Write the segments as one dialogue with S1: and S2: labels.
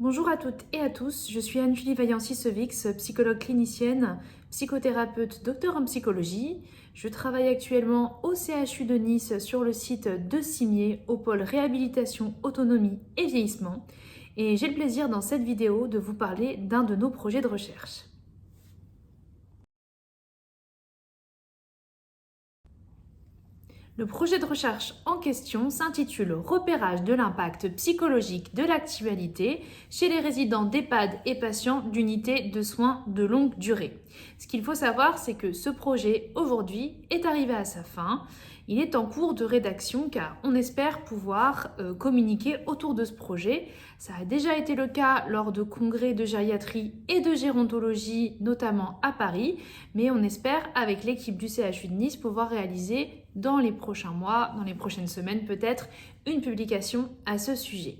S1: Bonjour à toutes et à tous, je suis Anne-Julie Vaillancy-Sevix, psychologue clinicienne, psychothérapeute, docteur en psychologie. Je travaille actuellement au CHU de Nice sur le site de Cimier au pôle réhabilitation, autonomie et vieillissement. Et j'ai le plaisir dans cette vidéo de vous parler d'un de nos projets de recherche. Le projet de recherche en question s'intitule « Repérage de l'impact psychologique de l'actualité chez les résidents d'EHPAD et patients d'unités de soins de longue durée ». Ce qu'il faut savoir, c'est que ce projet, aujourd'hui, est arrivé à sa fin. Il est en cours de rédaction car on espère pouvoir communiquer autour de ce projet. Ça a déjà été le cas lors de congrès de gériatrie et de gérontologie, notamment à Paris, mais on espère, avec l'équipe du CHU de Nice, pouvoir réaliser dans les prochains mois, dans les prochaines semaines peut-être, une publication à ce sujet.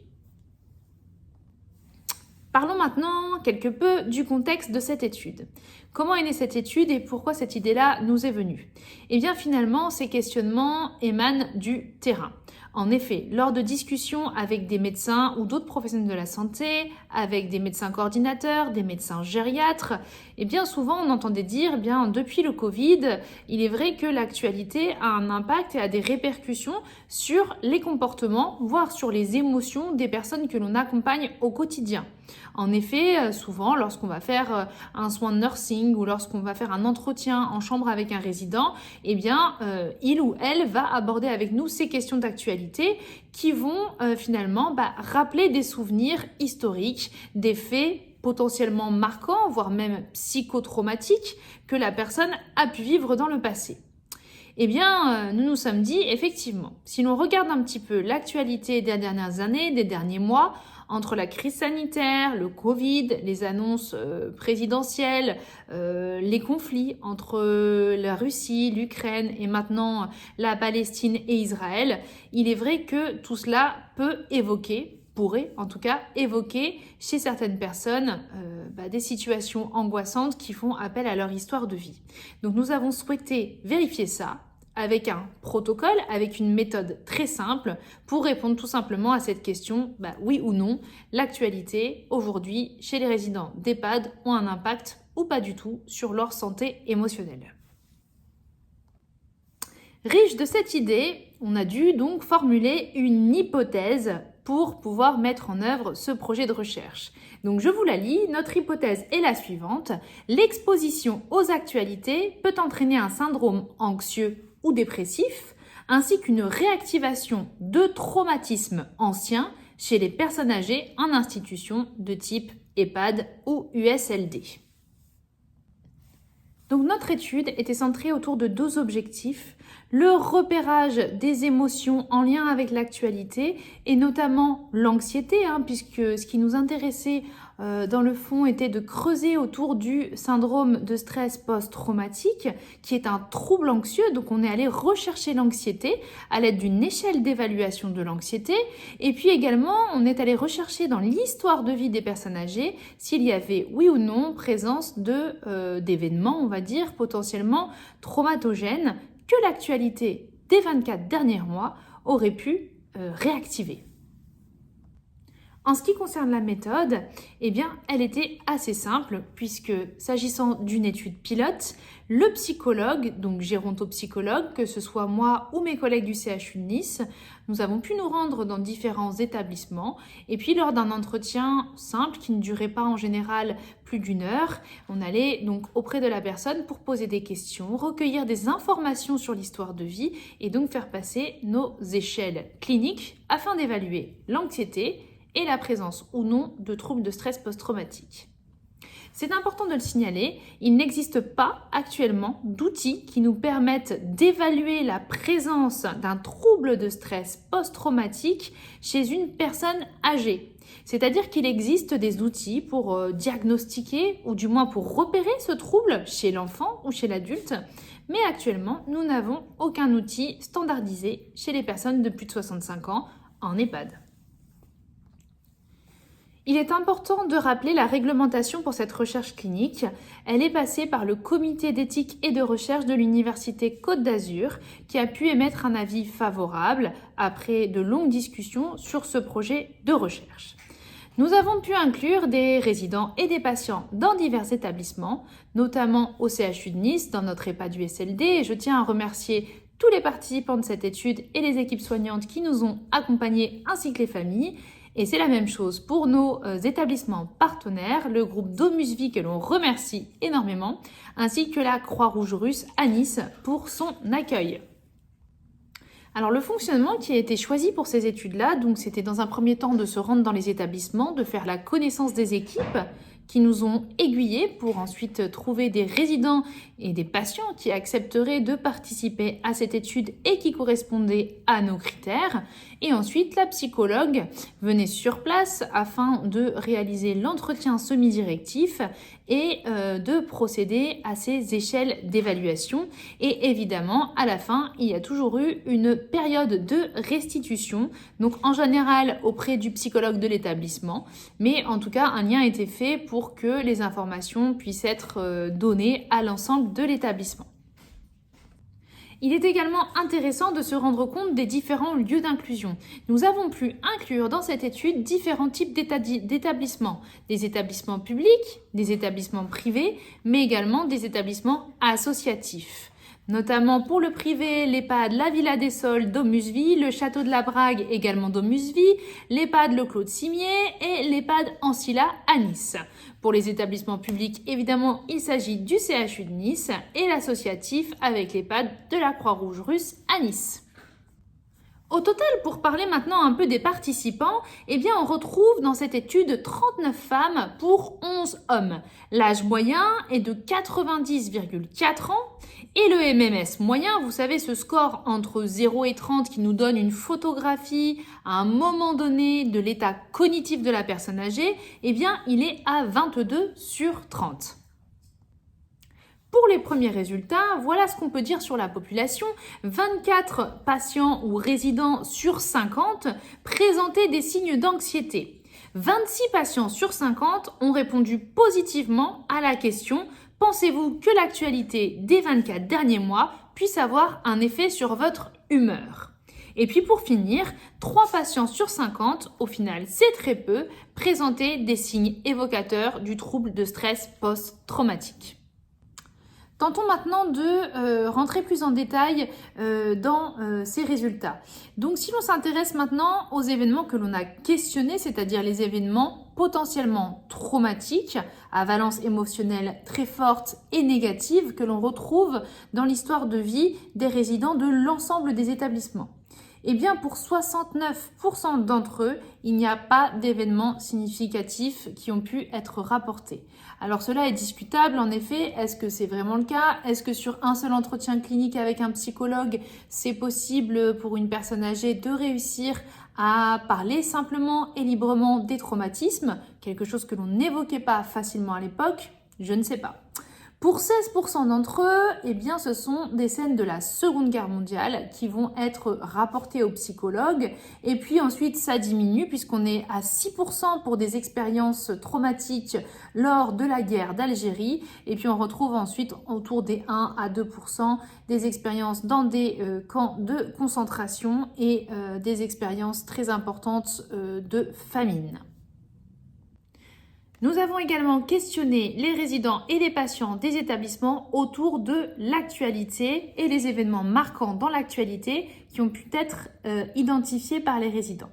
S1: Parlons maintenant quelque peu du contexte de cette étude. Comment est née cette étude et pourquoi cette idée-là nous est venue? Eh bien finalement, ces questionnements émanent du terrain. En effet, lors de discussions avec des médecins ou d'autres professionnels de la santé, avec des médecins coordinateurs, des médecins gériatres, eh bien souvent on entendait dire, depuis le Covid, il est vrai que l'actualité a un impact et a des répercussions sur les comportements, voire sur les émotions des personnes que l'on accompagne au quotidien. En effet, souvent, lorsqu'on va faire un soin de nursing ou lorsqu'on va faire un entretien en chambre avec un résident, il ou elle va aborder avec nous ces questions d'actualité qui vont finalement rappeler des souvenirs historiques, des faits potentiellement marquants, voire même psychotraumatiques, que la personne a pu vivre dans le passé. Nous nous sommes dit, effectivement, si l'on regarde un petit peu l'actualité des dernières années, des derniers mois, entre la crise sanitaire, le Covid, les annonces présidentielles, les conflits entre la Russie, l'Ukraine et maintenant la Palestine et Israël, il est vrai que tout cela pourrait en tout cas évoquer chez certaines personnes des situations angoissantes qui font appel à leur histoire de vie. Donc nous avons souhaité vérifier ça avec un protocole, avec une méthode très simple pour répondre tout simplement à cette question, oui ou non, l'actualité aujourd'hui chez les résidents d'EHPAD ont un impact ou pas du tout sur leur santé émotionnelle. Riche de cette idée, on a dû donc formuler une hypothèse pour pouvoir mettre en œuvre ce projet de recherche. Donc je vous la lis, notre hypothèse est la suivante. L'exposition aux actualités peut entraîner un syndrome anxieux ou dépressif, ainsi qu'une réactivation de traumatismes anciens chez les personnes âgées en institution de type EHPAD ou USLD. Donc notre étude était centrée autour de deux objectifs, le repérage des émotions en lien avec l'actualité et notamment l'anxiété, puisque ce qui nous intéressait dans le fond était de creuser autour du syndrome de stress post-traumatique qui est un trouble anxieux. Donc on est allé rechercher l'anxiété à l'aide d'une échelle d'évaluation de l'anxiété et puis également on est allé rechercher dans l'histoire de vie des personnes âgées s'il y avait oui ou non présence d'événements, on va dire, potentiellement traumatogènes que l'actualité des 24 derniers mois aurait pu réactiver. En ce qui concerne la méthode, elle était assez simple puisque s'agissant d'une étude pilote, le psychologue, donc gérontopsychologue, que ce soit moi ou mes collègues du CHU de Nice, nous avons pu nous rendre dans différents établissements et puis lors d'un entretien simple qui ne durait pas en général plus d'1 heure, on allait donc auprès de la personne pour poser des questions, recueillir des informations sur l'histoire de vie et donc faire passer nos échelles cliniques afin d'évaluer l'anxiété et la présence ou non de troubles de stress post-traumatique. C'est important de le signaler, il n'existe pas actuellement d'outils qui nous permettent d'évaluer la présence d'un trouble de stress post-traumatique chez une personne âgée. C'est-à-dire qu'il existe des outils pour diagnostiquer ou du moins pour repérer ce trouble chez l'enfant ou chez l'adulte, mais actuellement, nous n'avons aucun outil standardisé chez les personnes de plus de 65 ans en EHPAD. Il est important de rappeler la réglementation pour cette recherche clinique. Elle est passée par le comité d'éthique et de recherche de l'Université Côte d'Azur qui a pu émettre un avis favorable après de longues discussions sur ce projet de recherche. Nous avons pu inclure des résidents et des patients dans divers établissements, notamment au CHU de Nice, dans notre EHPAD USLD. Et je tiens à remercier tous les participants de cette étude et les équipes soignantes qui nous ont accompagnés, ainsi que les familles. Et c'est la même chose pour nos établissements partenaires, le groupe Domus Vie que l'on remercie énormément, ainsi que la Croix-Rouge russe à Nice pour son accueil. Alors le fonctionnement qui a été choisi pour ces études-là, donc c'était dans un premier temps de se rendre dans les établissements, de faire la connaissance des équipes qui nous ont aiguillés pour ensuite trouver des résidents et des patients qui accepteraient de participer à cette étude et qui correspondaient à nos critères. Et ensuite, la psychologue venait sur place afin de réaliser l'entretien semi-directif et de procéder à ces échelles d'évaluation. Et évidemment, à la fin, il y a toujours eu une période de restitution, donc en général auprès du psychologue de l'établissement, mais en tout cas, un lien a été fait pour que les informations puissent être données à l'ensemble de l'établissement. Il est également intéressant de se rendre compte des différents lieux d'inclusion. Nous avons pu inclure dans cette étude différents types d'établissements. Des établissements publics, des établissements privés, mais également des établissements associatifs. Notamment pour le privé, l'EHPAD La Villa des Sols Domus Vie, le Château de la Brague également Domus Vie, l'EHPAD Le Clos de Cimier et l'EHPAD Ancilla à Nice. Pour les établissements publics, évidemment, il s'agit du CHU de Nice et l'associatif avec l'EHPAD de la Croix-Rouge russe à Nice. Au total, pour parler maintenant un peu des participants, eh bien on retrouve dans cette étude 39 femmes pour 11 hommes. L'âge moyen est de 90,4 ans et le MMS moyen, vous savez ce score entre 0 et 30 qui nous donne une photographie à un moment donné de l'état cognitif de la personne âgée, eh bien il est à 22 sur 30. Pour les premiers résultats, voilà ce qu'on peut dire sur la population. 24 patients ou résidents sur 50 présentaient des signes d'anxiété. 26 patients sur 50 ont répondu positivement à la question « Pensez-vous que l'actualité des 24 derniers mois puisse avoir un effet sur votre humeur ?» Et puis pour finir, 3 patients sur 50, au final c'est très peu, présentaient des signes évocateurs du trouble de stress post-traumatique. Tentons maintenant de rentrer plus en détail dans ces résultats. Donc si l'on s'intéresse maintenant aux événements que l'on a questionnés, c'est-à-dire les événements potentiellement traumatiques, à valence émotionnelle très forte et négative que l'on retrouve dans l'histoire de vie des résidents de l'ensemble des établissements. Eh bien, pour 69% d'entre eux, il n'y a pas d'événements significatifs qui ont pu être rapportés. Alors cela est discutable, en effet. Est-ce que c'est vraiment le cas? Est-ce que sur un seul entretien clinique avec un psychologue, c'est possible pour une personne âgée de réussir à parler simplement et librement des traumatismes? Quelque chose que l'on n'évoquait pas facilement à l'époque? Je ne sais pas. Pour 16% d'entre eux, eh bien, ce sont des scènes de la Seconde Guerre mondiale qui vont être rapportées aux psychologues. Et puis ensuite, ça diminue puisqu'on est à 6% pour des expériences traumatiques lors de la guerre d'Algérie. Et puis on retrouve ensuite autour des 1 à 2% des expériences dans des camps de concentration et des expériences très importantes de famine. Nous avons également questionné les résidents et les patients des établissements autour de l'actualité et les événements marquants dans l'actualité qui ont pu être identifiés par les résidents.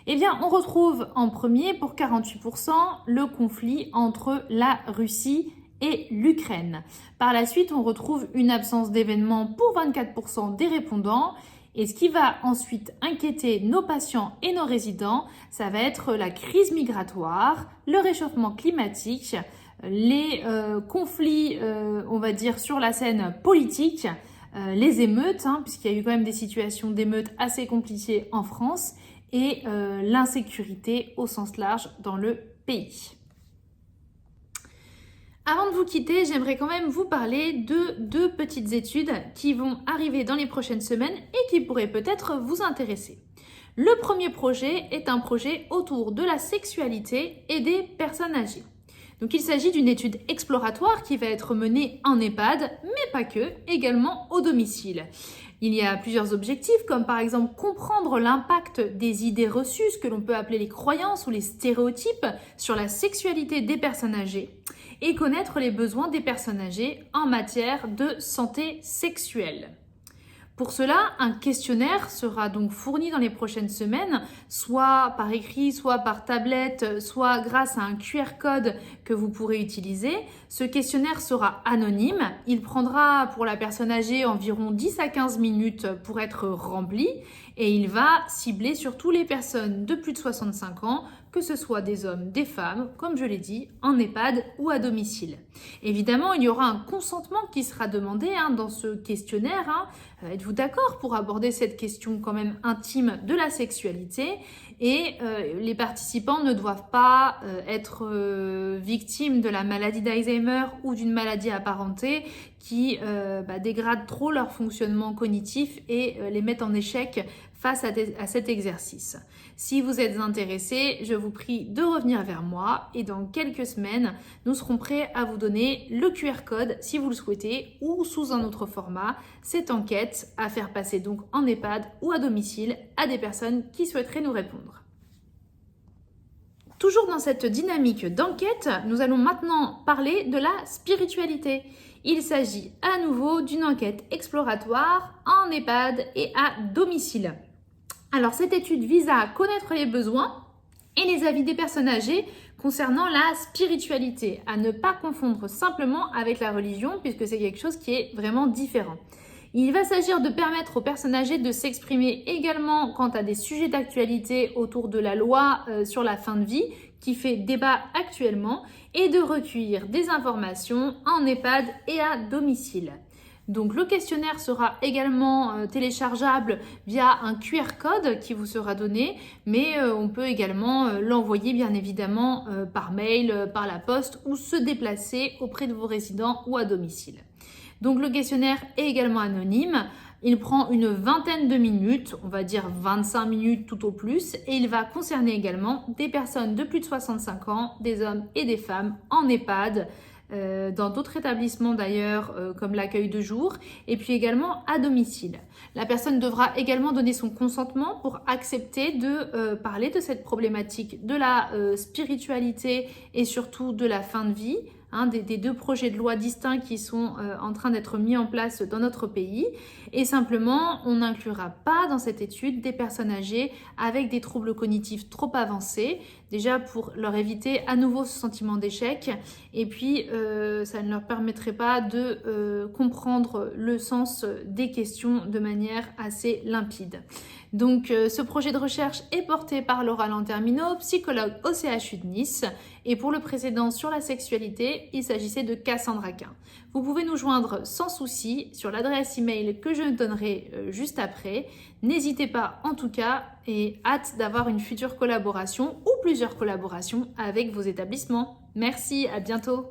S1: Eh bien, on retrouve en premier, pour 48%, le conflit entre la Russie et l'Ukraine. Par la suite, on retrouve une absence d'événements pour 24% des répondants. Et ce qui va ensuite inquiéter nos patients et nos résidents, ça va être la crise migratoire, le réchauffement climatique, les conflits, on va dire, sur la scène politique, les émeutes, puisqu'il y a eu quand même des situations d'émeutes assez compliquées en France, et l'insécurité au sens large dans le pays. Avant de vous quitter, j'aimerais quand même vous parler de 2 petites études qui vont arriver dans les prochaines semaines et qui pourraient peut-être vous intéresser. Le premier projet est un projet autour de la sexualité et des personnes âgées. Donc il s'agit d'une étude exploratoire qui va être menée en EHPAD, mais pas que, également au domicile. Il y a plusieurs objectifs, comme par exemple comprendre l'impact des idées reçues, ce que l'on peut appeler les croyances ou les stéréotypes sur la sexualité des personnes âgées, et connaître les besoins des personnes âgées en matière de santé sexuelle. Pour cela, un questionnaire sera donc fourni dans les prochaines semaines, soit par écrit, soit par tablette, soit grâce à un QR code que vous pourrez utiliser. Ce questionnaire sera anonyme. Il prendra pour la personne âgée environ 10 à 15 minutes pour être rempli et il va cibler surtout les personnes de plus de 65 ans, que ce soit des hommes, des femmes, comme je l'ai dit, en EHPAD ou à domicile. Évidemment, il y aura un consentement qui sera demandé dans ce questionnaire. Êtes-vous d'accord pour aborder cette question quand même intime de la sexualité? Et les participants ne doivent pas être victimes de la maladie d'Alzheimer ou d'une maladie apparentée qui dégrade trop leur fonctionnement cognitif et les mettent en échec face à cet exercice. Si vous êtes intéressé, je vous prie de revenir vers moi et dans quelques semaines, nous serons prêts à vous donner le QR code si vous le souhaitez ou sous un autre format, cette enquête à faire passer donc en EHPAD ou à domicile à des personnes qui souhaiteraient nous répondre. Toujours dans cette dynamique d'enquête, nous allons maintenant parler de la spiritualité. Il s'agit à nouveau d'une enquête exploratoire en EHPAD et à domicile. Alors cette étude vise à connaître les besoins et les avis des personnes âgées concernant la spiritualité, à ne pas confondre simplement avec la religion puisque c'est quelque chose qui est vraiment différent. Il va s'agir de permettre aux personnes âgées de s'exprimer également quant à des sujets d'actualité autour de la loi sur la fin de vie qui fait débat actuellement et de recueillir des informations en EHPAD et à domicile. Donc le questionnaire sera également téléchargeable via un QR code qui vous sera donné, mais on peut également l'envoyer bien évidemment par mail, par la poste ou se déplacer auprès de vos résidents ou à domicile. Donc le questionnaire est également anonyme, il prend une vingtaine de minutes, on va dire 25 minutes tout au plus, et il va concerner également des personnes de plus de 65 ans, des hommes et des femmes en EHPAD, dans d'autres établissements d'ailleurs comme l'accueil de jour et puis également à domicile. La personne devra également donner son consentement pour accepter de parler de cette problématique de la spiritualité et surtout de la fin de vie, des deux projets de loi distincts qui sont en train d'être mis en place dans notre pays. Et simplement, on n'inclura pas dans cette étude des personnes âgées avec des troubles cognitifs trop avancés, déjà pour leur éviter à nouveau ce sentiment d'échec, et puis ça ne leur permettrait pas de comprendre le sens des questions de manière assez limpide. Donc ce projet de recherche est porté par Laura Lantermino, psychologue au CHU de Nice, et pour le précédent sur la sexualité, il s'agissait de Cassandra Quin. Vous pouvez nous joindre sans souci sur l'adresse email que je donnerai juste après. N'hésitez pas en tout cas et hâte d'avoir une future collaboration ou plusieurs collaborations avec vos établissements. Merci, à bientôt.